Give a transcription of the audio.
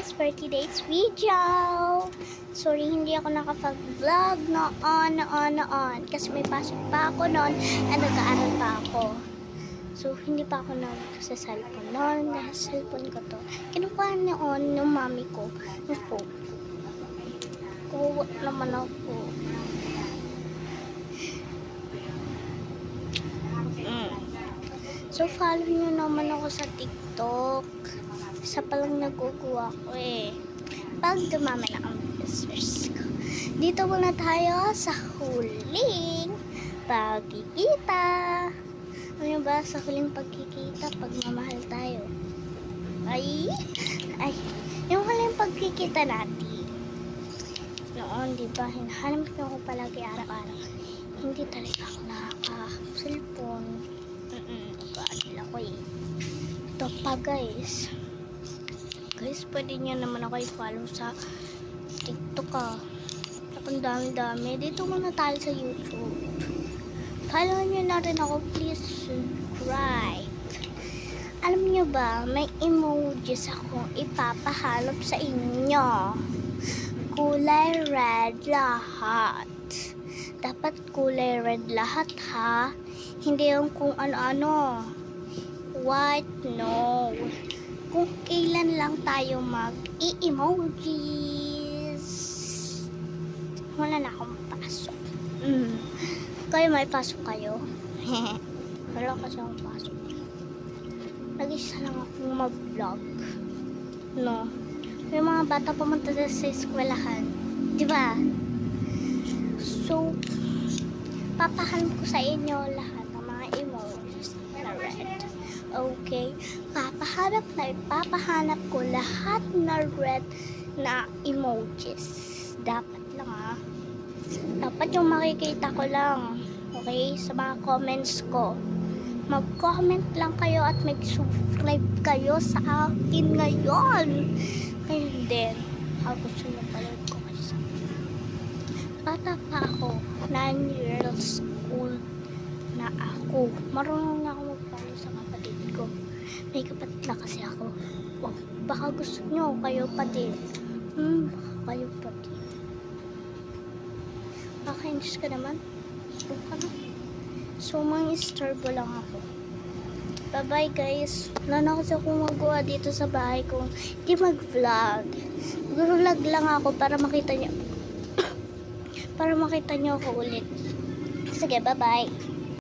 guys for today's video. Sorry hindi ako nakapag-vlog noon kasi may pasok pa ako noon at nag-aaral pa ako. So hindi pa ako nag-cellphone noon dahil cellphone ko to. Kinukuha noon ng mami ko ng phone. Kuha naman ako. So follow nyo naman ako sa TikTok. Isa palang naguguha ko pag dumami na ang visitors ko. Dito muna tayo sa huling pagkikita. Ano ba sa huling pagkikita? Pagmamahal tayo. Ay, yung huling pagkikita natin. Noon, di ba? Hinahanap ko ako palagi araw-araw. Hindi talaga ako nakaka-cellphone. Paadil ako Ito pa guys. Guys, pwede nyo naman ako i-follow sa TikTok Ang dami-dami. Dito muna tayo sa YouTube. Follow nyo na rin ako. Please subscribe. Alam nyo ba, may emojis akong ipapahalop sa inyo. Kulay red lahat. Dapat kulay red lahat ha. Hindi yung kung ano-ano. White, no. Kung kailan lang tayo mag-i-emojis. Wala na akong pasok. Kayo may pasok kayo? Wala kasi akong pasok. Nag-isa lang akong mag-vlog. No. May mga bata pumunta sa eskwelahan. Diba? So, papahanap ko sa inyo lahat ng mga emojis na red. Okay? Papahanap ko lahat na red na emojis. Dapat lang Dapat yung makikita ko lang. Okay? Sa mga comments ko. Mag-comment lang kayo at mag-subscribe kayo sa akin ngayon. And then, gusto nyo pala ko kasi. Bata pa ako. 9 years old na ako. Marunong na ako magpalo sa kapatid ko. May kapatid na kasi ako. Baka gusto nyo kayo pa din. Kayo pa din. Nakainis ka naman. So, mang-isturbo lang ako. Bye-bye guys. Wala na kasi akong magawa dito sa bahay ko. Hindi mag-vlog. Mag-vlog lang ako para makita nyo. Para makita nyo ako ulit. Sige, bye-bye.